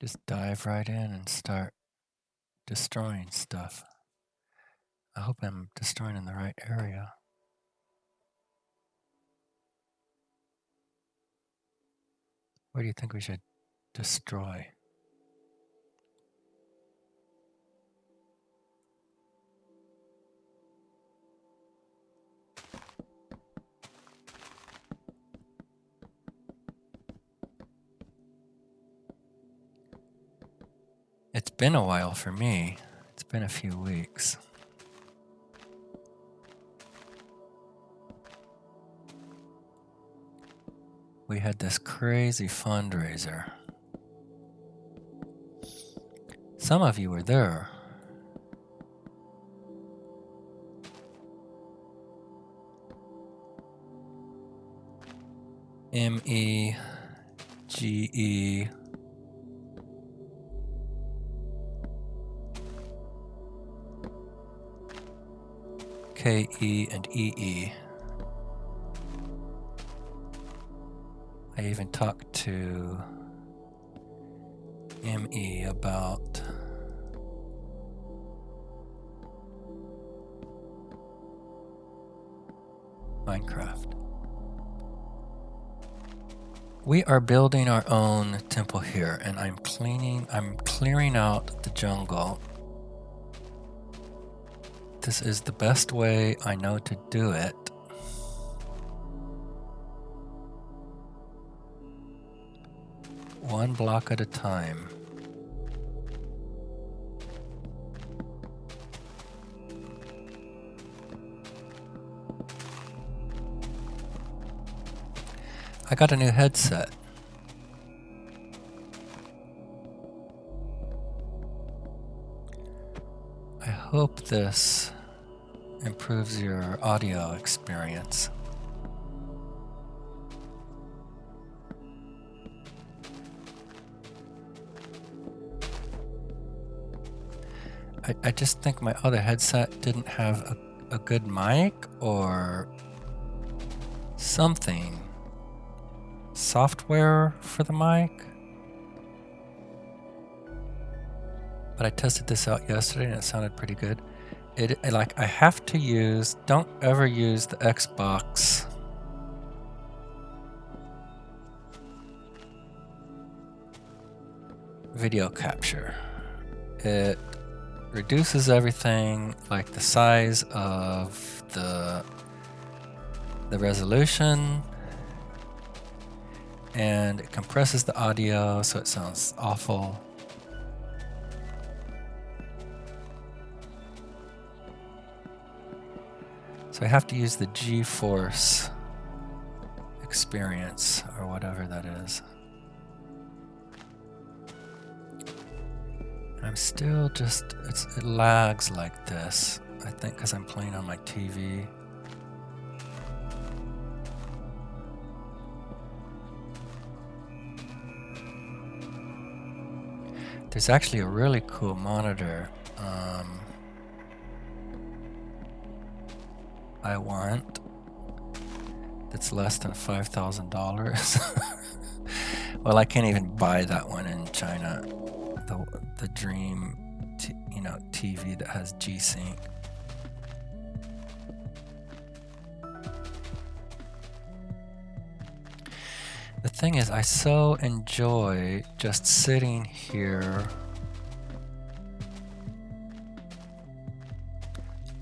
Just dive right in and start destroying stuff. I hope I'm destroying in the right area. Where do you think we should destroy? It's been a while for me. It's been a few weeks. We had this crazy fundraiser. Some of you were there. MEGE KE and EE. I even talked to ME about Minecraft. We are building our own temple here, and I'm clearing out the jungle. This is the best way I know to do it. One block at a time. I got a new headset. I hope this improves your audio experience. I just think my other headset didn't have a good mic or something. Software for the mic. But I tested this out yesterday and it sounded pretty good. I have to use, don't ever use the Xbox video capture. It reduces everything, like the size of the resolution, and it compresses the audio so it sounds awful. So I have to use the G-Force experience or whatever that is. I'm still just, it lags like this, I think because I'm playing on my TV. There's actually a really cool monitor I want that's less than $5,000. Well, I can't even buy that one in China. The Dream, TV that has G-Sync. The thing is, I so enjoy just sitting here.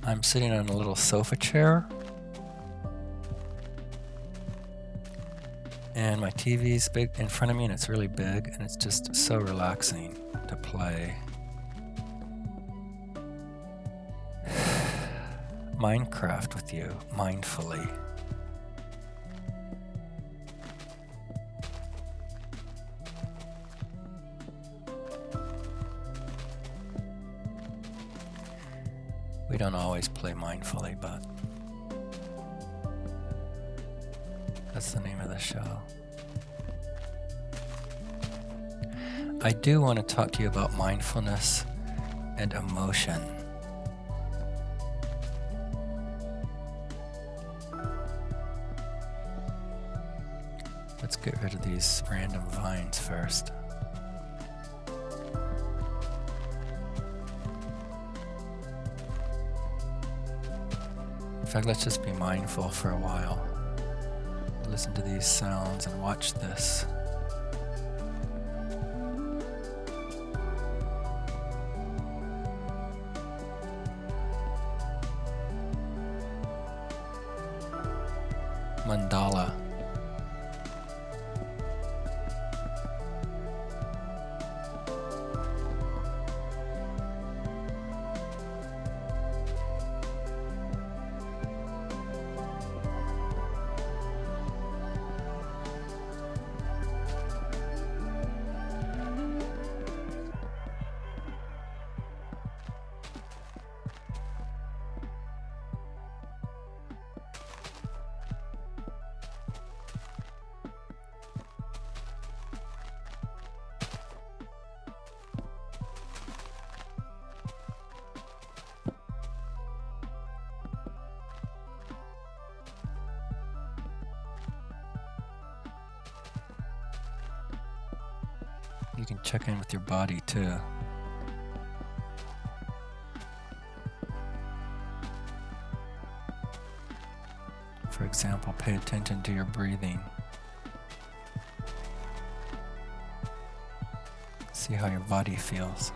I'm sitting on a little sofa chair. And my TV's big in front of me, and it's really big, and it's just so relaxing to play. Minecraft with you, mindfully. We don't always play mindfully, but that's the name of the show. I do want to talk to you about mindfulness and emotion. Let's get rid of these random vines first. In fact, let's just be mindful for a while. Listen to these sounds and watch this. Mandala. You can check in with your body too. For example, pay attention to your breathing. See how your body feels.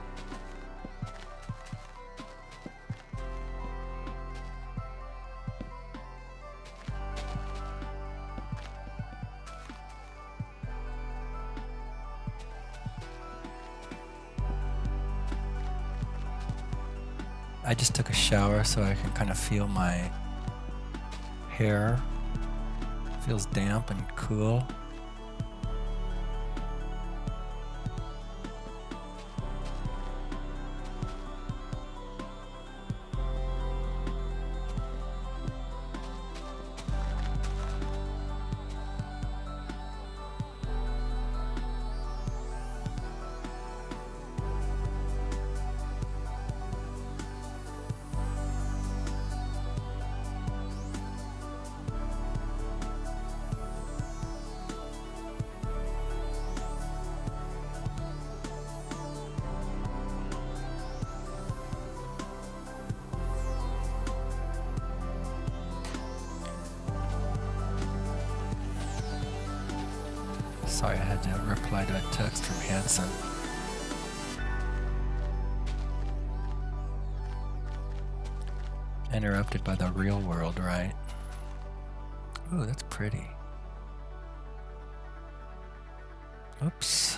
I just took a shower so I can kind of feel my hair. It feels damp and cool. Sorry, I had to reply to a text from Hanson. Interrupted by the real world, right? Ooh, that's pretty. Oops.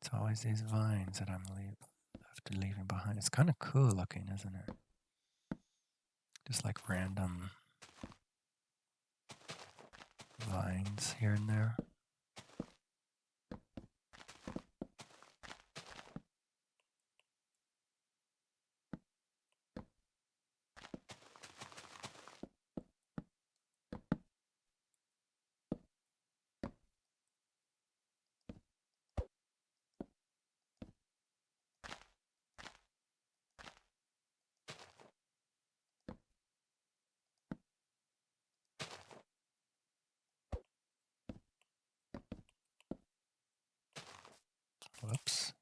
It's always these vines that I'm leaving behind. It's kind of cool looking, isn't it? Just like random vines here and there. Whoops.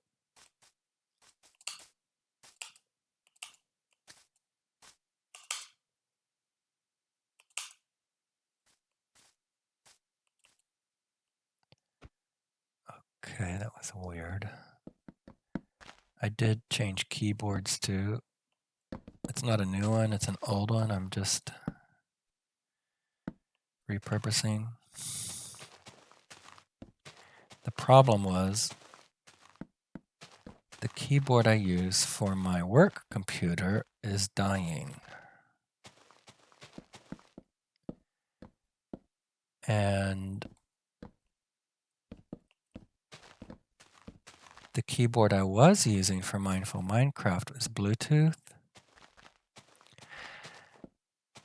Okay, that was weird. I did change keyboards too. It's not a new one, it's an old one. I'm just repurposing. The problem was the keyboard I use for my work computer is dying. And the keyboard I was using for Mindful Minecraft was Bluetooth.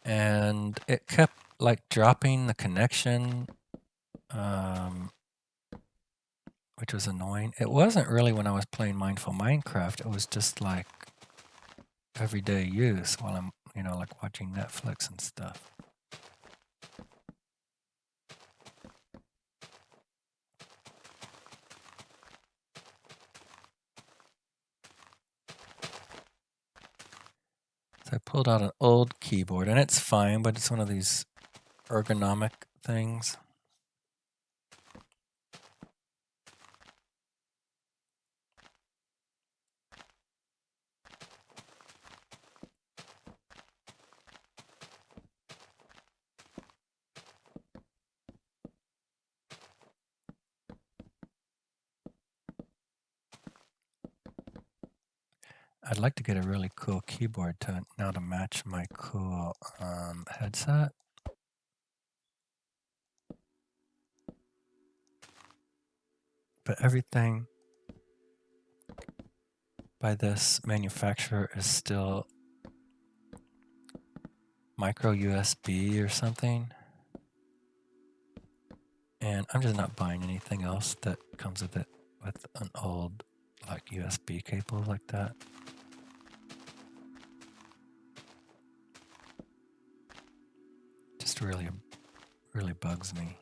And it kept like dropping the connection, which was annoying. It wasn't really when I was playing Mindful Minecraft. It was just like everyday use while I'm, like watching Netflix and stuff. So I pulled out an old keyboard, and it's fine, but it's one of these ergonomic things. I'd like to get a really cool keyboard to match my cool headset. But everything by this manufacturer is still micro USB or something. And I'm just not buying anything else that comes with it with an old like USB cable like that. Just really bugs me.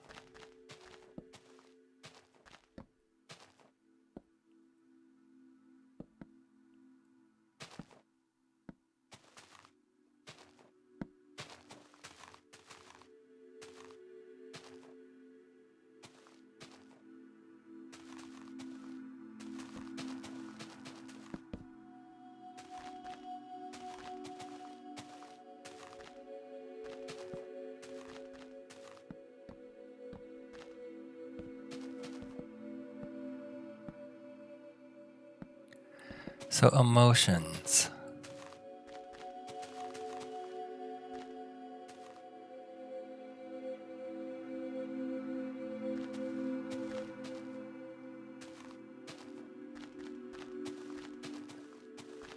So emotions.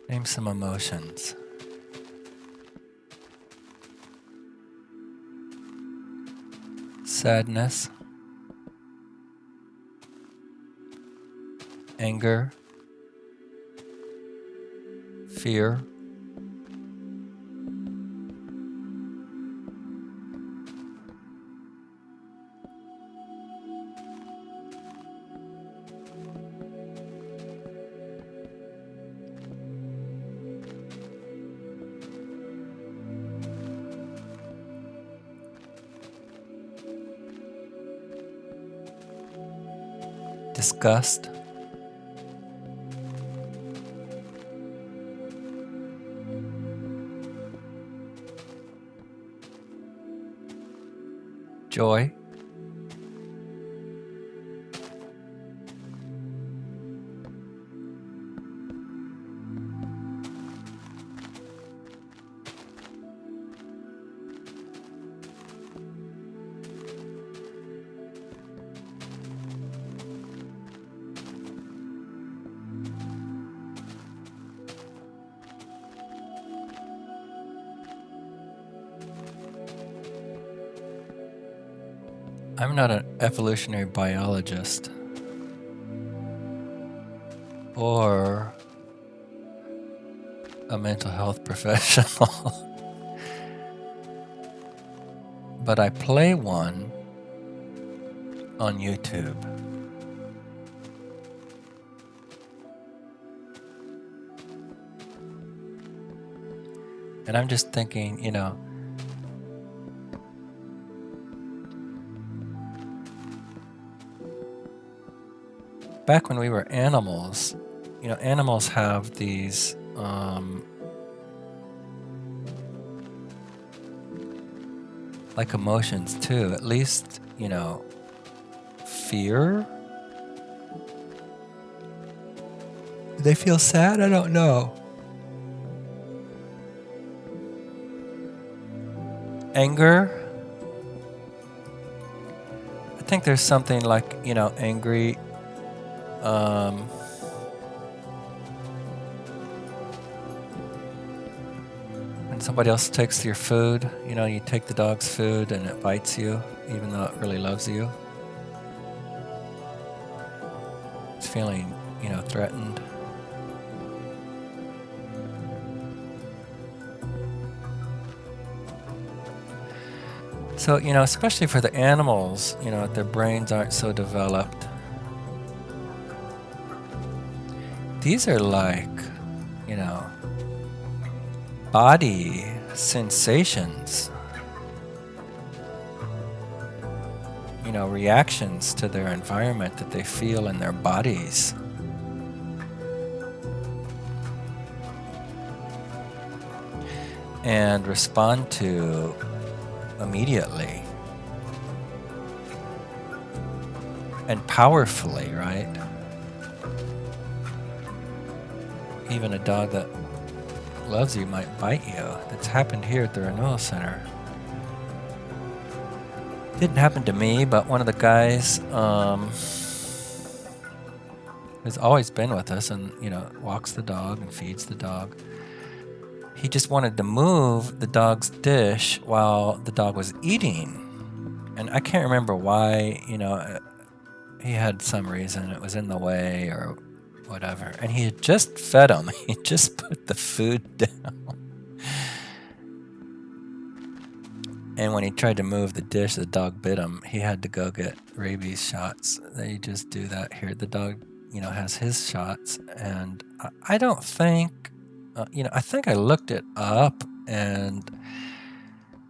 Name some emotions. Sadness, anger, fear, disgust, joy, I'm not an evolutionary biologist or a mental health professional, but I play one on YouTube. And I'm just thinking, back when we were animals, animals have these like emotions too, at least, fear. Do they feel sad? I don't know. Anger. I think there's something like, angry. And somebody else takes your food. You know, you take the dog's food and it bites you, even though it really loves you. It's feeling, you know, threatened. So, you know, especially for the animals, you know, their brains aren't so developed. These are like, you know, body sensations, you know, reactions to their environment that they feel in their bodies. And respond to immediately and powerfully, right? Even a dog that loves you might bite you. That's happened here at the renewal center. Didn't happen to me, but one of the guys has always been with us and, you know, walks the dog and feeds the dog. He just wanted to move the dog's dish while the dog was eating. And I can't remember why, you know, he had some reason, it was in the way or whatever. And he had just fed him. He just put the food down. And when he tried to move the dish, the dog bit him. He had to go get rabies shots. They just do that here. The dog, you know, has his shots. And I don't think, you know, I think I looked it up and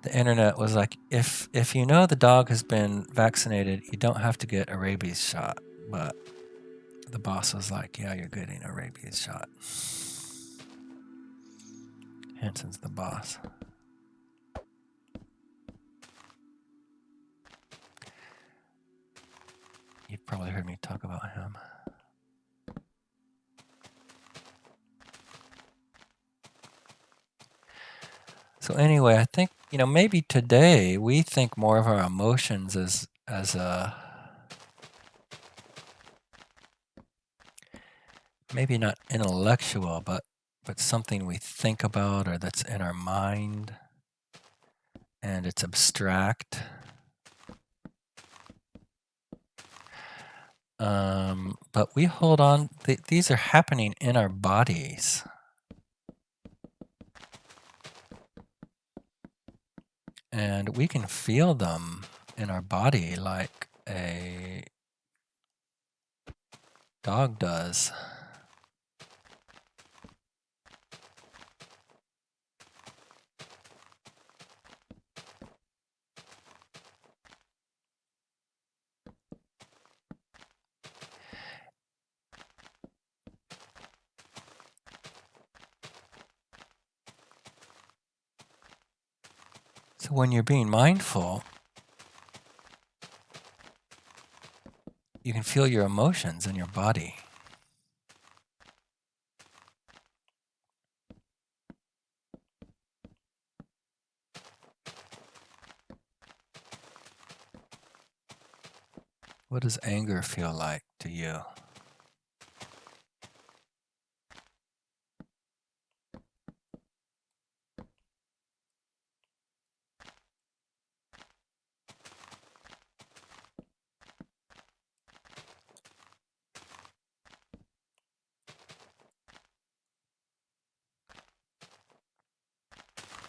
the internet was like, if you know the dog has been vaccinated, you don't have to get a rabies shot. But the boss was like, yeah, you're getting a rabies shot. Hanson's the boss. You've probably heard me talk about him. So anyway, I think, you know, maybe today we think more of our emotions as a maybe not intellectual, but something we think about or that's in our mind, and it's abstract. But we hold on, these are happening in our bodies. And we can feel them in our body like a dog does. So when you're being mindful, you can feel your emotions in your body. What does anger feel like to you?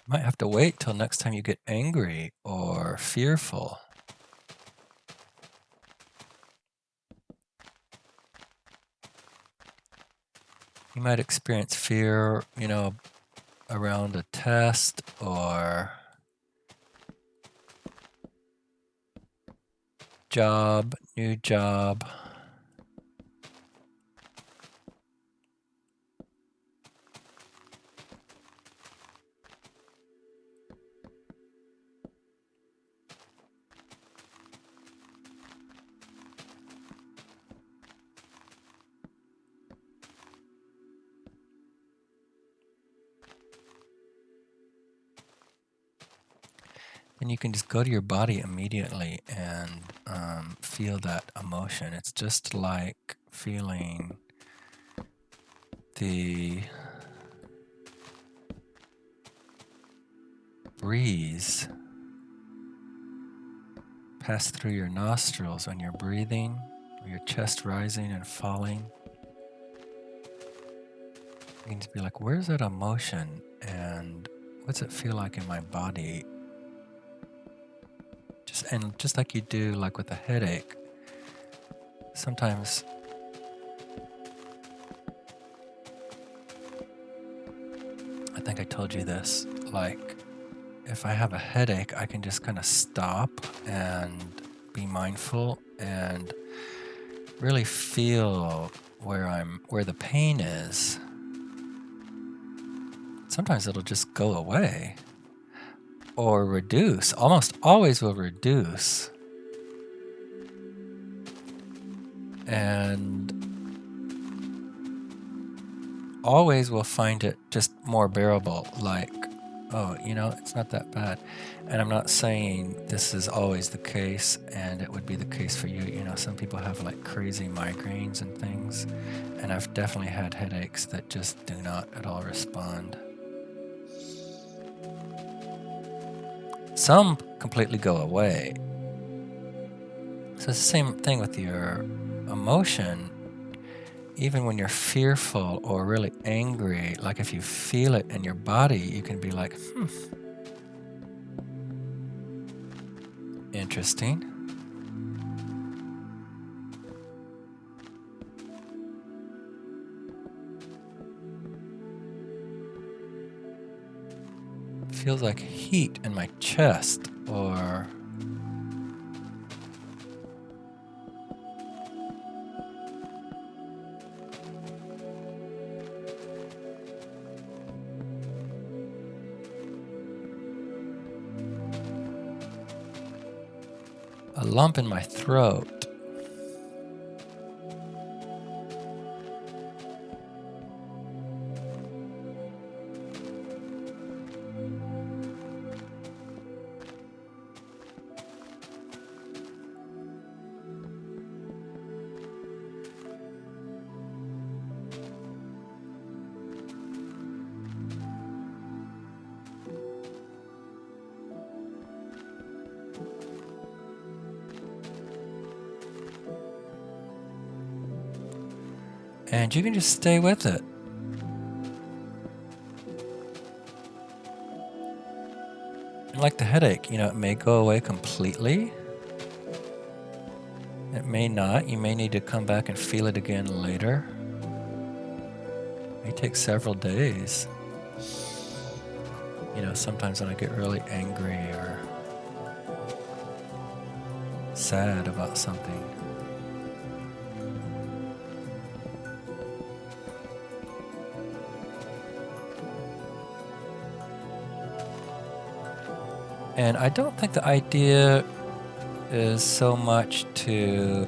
You might have to wait till next time you get angry or fearful. You might experience fear, you know, around a test or job, new job. And you can just go to your body immediately and feel that emotion. It's just like feeling the breeze pass through your nostrils when you're breathing, or your chest rising and falling. You can just be like, where's that emotion and what's it feel like in my body? Just like you do like with a headache, sometimes I think I told you this, like if I have a headache, I can just kind of stop and be mindful and really feel where the pain is. Sometimes it'll just go away or reduce, almost always will reduce. And always will find it just more bearable, like, oh, it's not that bad. And I'm not saying this is always the case and it would be the case for you. Some people have like crazy migraines and things, and I've definitely had headaches that just do not at all respond. Some completely go away. So it's the same thing with your emotion. Even when you're fearful or really angry, like if you feel it in your body, you can be like, interesting. Feels like heat in my chest, or a lump in my throat. And you can just stay with it. And like the headache, it may go away completely. It may not. You may need to come back and feel it again later. It may take several days. Sometimes when I get really angry or sad about something, and I don't think the idea is so much to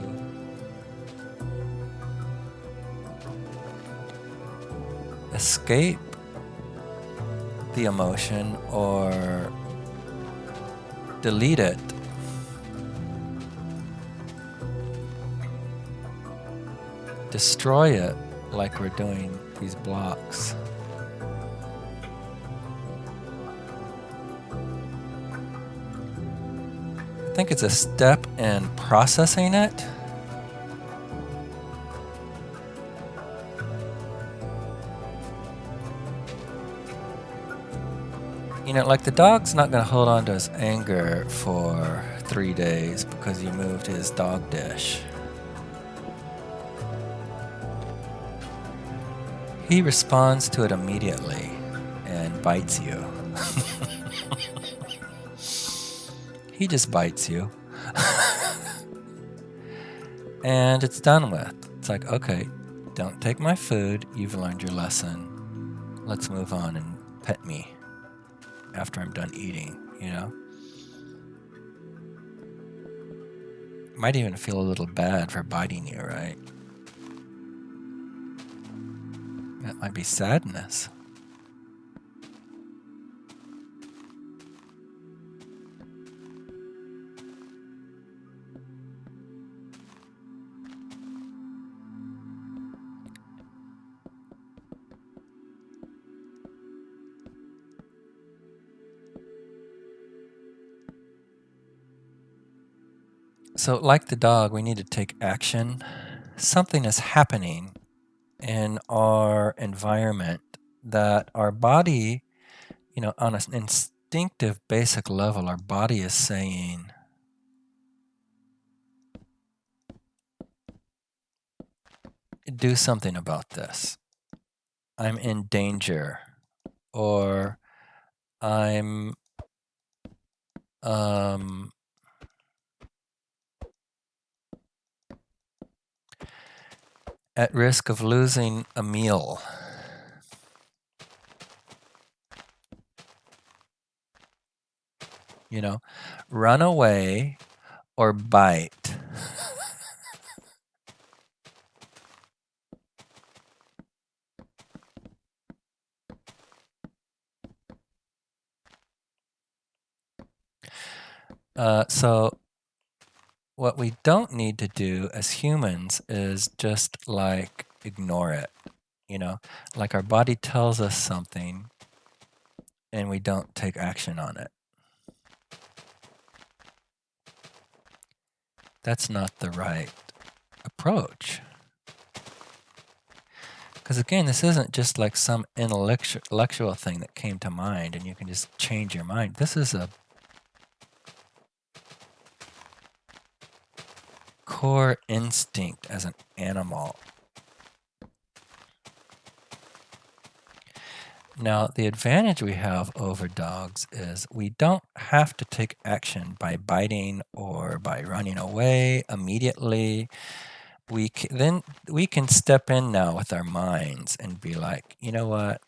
escape the emotion or delete it. Destroy it like we're doing these blocks. I think it's a step in processing it. Like the dog's not going to hold on to his anger for 3 days because you moved his dog dish. He responds to it immediately and bites you. He just bites you. And it's done with. It's like, okay, don't take my food. You've learned your lesson. Let's move on and pet me after I'm done eating, Might even feel a little bad for biting you, right? That might be sadness. So, like the dog, we need to take action. Something is happening in our environment that our body, on an instinctive basic level, our body is saying, do something about this. I'm in danger, or I'm at risk of losing a meal. Run away or bite. So what we don't need to do as humans is just ignore it. Like our body tells us something and we don't take action on it. That's not the right approach. Because again, this isn't just like some intellectual thing that came to mind and you can just change your mind. This is a core instinct as an animal. Now, the advantage we have over dogs is we don't have to take action by biting or by running away immediately. We can step in now with our minds and be like, you know what?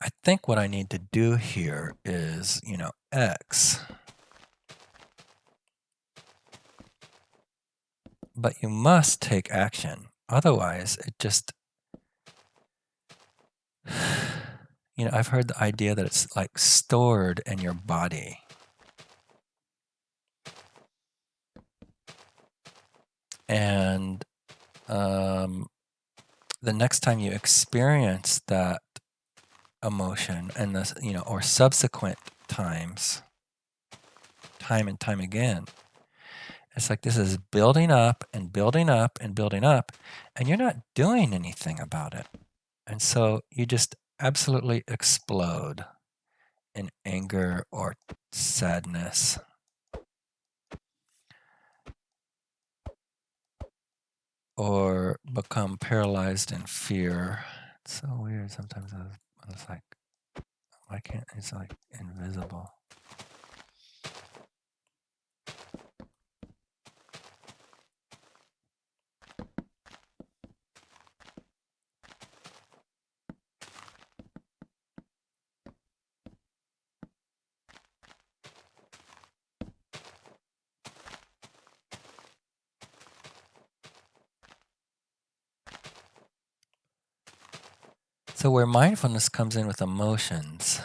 I think what I need to do here is, X. But you must take action. Otherwise, it just, I've heard the idea that it's like stored in your body. And the next time you experience that emotion and this, or subsequent times, time and time again, it's like this is building up and building up and building up, and you're not doing anything about it. And so you just absolutely explode in anger or sadness. Or become paralyzed in fear. It's so weird. Sometimes I was like, why can't it's like invisible? So where mindfulness comes in with emotions.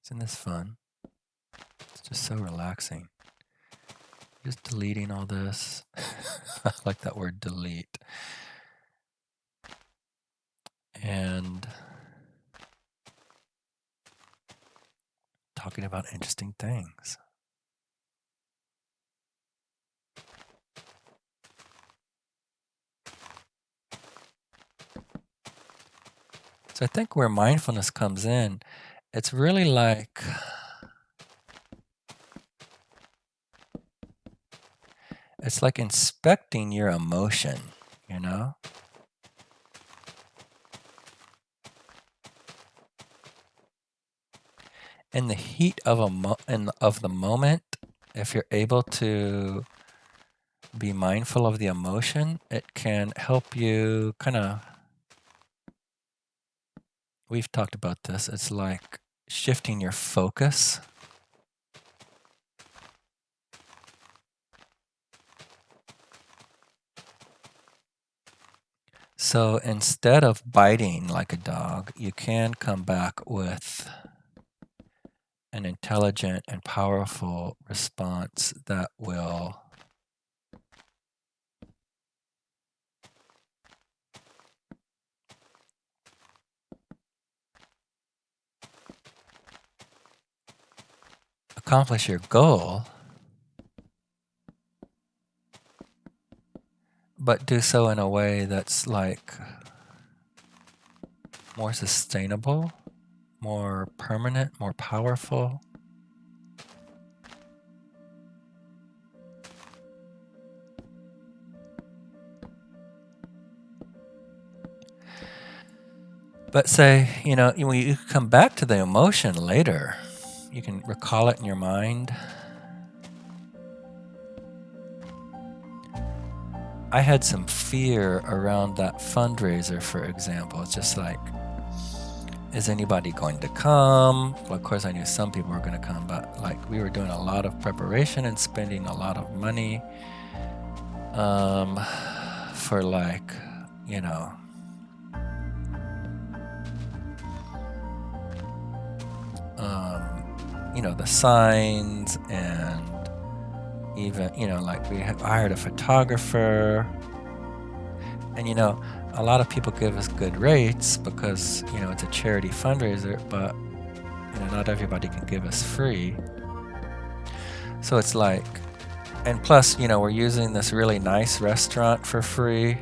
Isn't this fun? It's just so relaxing. Just deleting all this. I like that word delete. And talking about interesting things. So I think where mindfulness comes in, it's really like inspecting your emotion, in the heat of of the moment. If you're able to be mindful of the emotion, it can help you we've talked about this, it's like shifting your focus. So instead of biting like a dog, you can come back with an intelligent and powerful response that will accomplish your goal, but do so in a way that's like more sustainable, more permanent, more powerful. But say, you come back to the emotion later. You can recall it in your mind. I had some fear around that fundraiser, for example. It's just like, is anybody going to come? Well, of course, I knew some people were going to come, but like we were doing a lot of preparation and spending a lot of money for like, the signs, and even, like we hired a photographer, and a lot of people give us good rates because it's a charity fundraiser, but not everybody can give us free. So it's like, and plus we're using this really nice restaurant for free.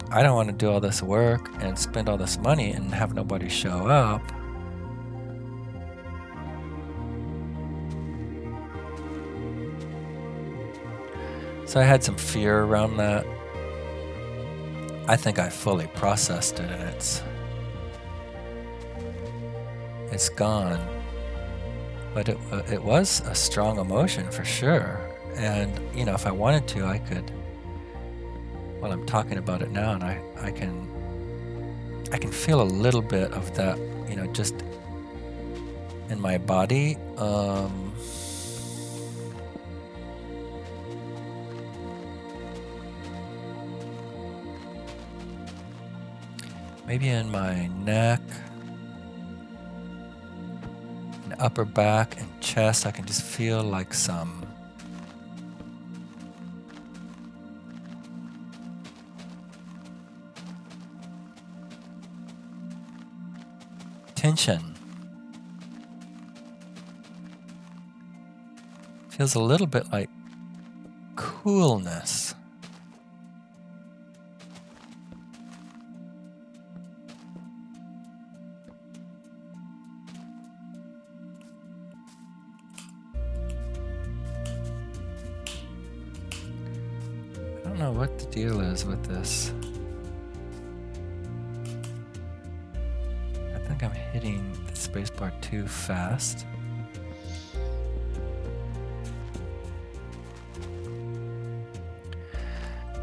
I don't want to do all this work and spend all this money and have nobody show up. So I had some fear around that. I think I fully processed it, and it's gone. But it was a strong emotion for sure. And if I wanted to, I could. Well, I'm talking about it now, and I can feel a little bit of that, just in my body. Maybe in my neck, and upper back, and chest. I can just feel like some tension. Feels a little bit like coolness. I don't know what the deal is with this. I think I'm hitting the spacebar too fast.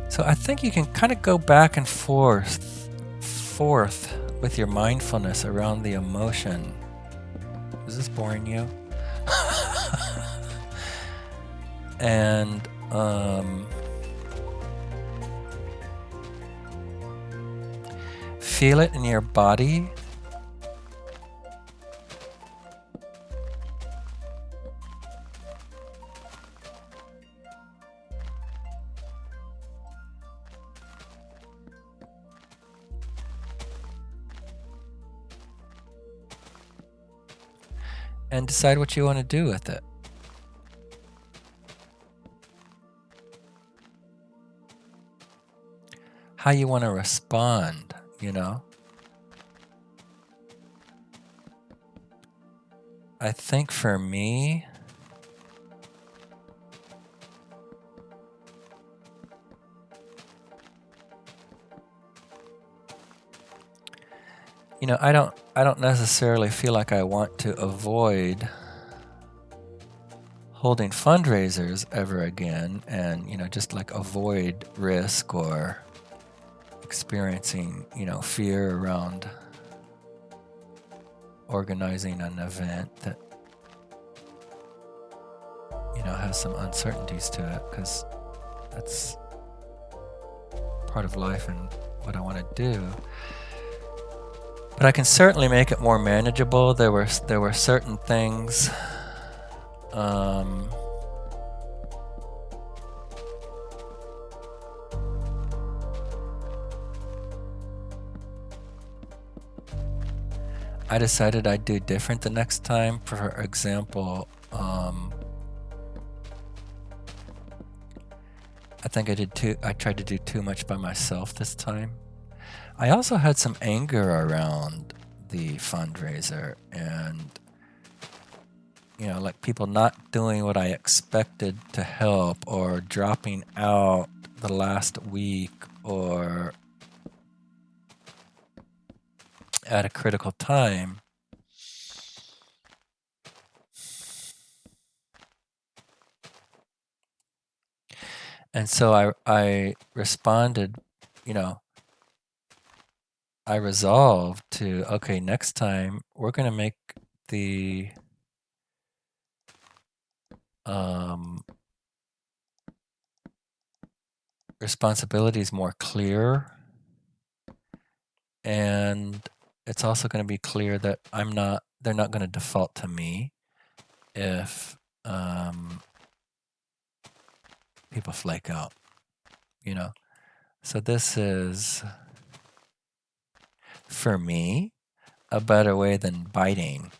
So I think you can kind of go back and forth with your mindfulness around the emotion. Is this boring you? And feel it in your body. And decide what you want to do with it. How you want to respond, I think for me, I don't necessarily feel like I want to avoid holding fundraisers ever again, and just like avoid risk or experiencing fear around organizing an event that has some uncertainties to it, because that's part of life and what I want to do. But I can certainly make it more manageable. There were certain things I decided I'd do different the next time. For example, I think I tried to do too much by myself this time. I also had some anger around the fundraiser and, like people not doing what I expected to help or dropping out the last week or at a critical time. And so I responded, I resolved to, okay, next time we're going to make the responsibilities more clear, and it's also going to be clear that they're not going to default to me if people flake out, So this is, for me, a better way than biting.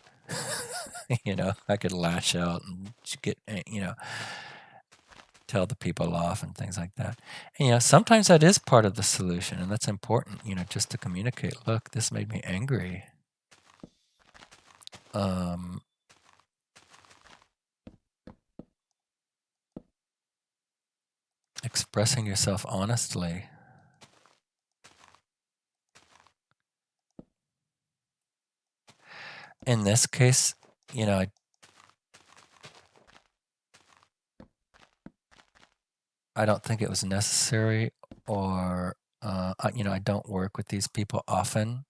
I could lash out and get, tell the people off and things like that. And, sometimes that is part of the solution, and that's important, just to communicate, look, this made me angry. Expressing yourself honestly. In this case, I don't think it was necessary, or I don't work with these people often.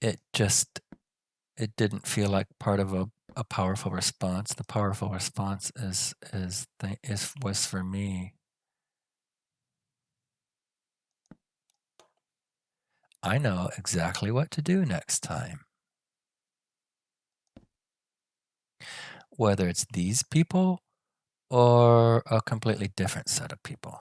It didn't feel like part of a powerful response. The powerful response was for me, I know exactly what to do next time. Whether it's these people or a completely different set of people,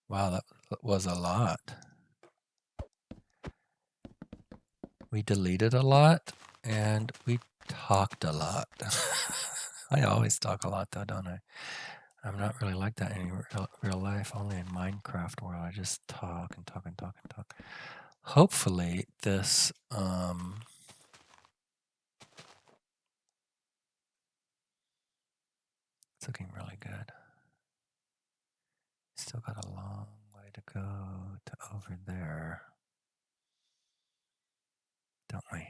Wow, that was a lot. We deleted a lot, and we talked a lot. I always talk a lot, though, don't I? I'm not really like that in real life, only in Minecraft world. I just talk and talk and talk and talk. Hopefully this it's looking really good. Still got a long way to go to over there, don't we?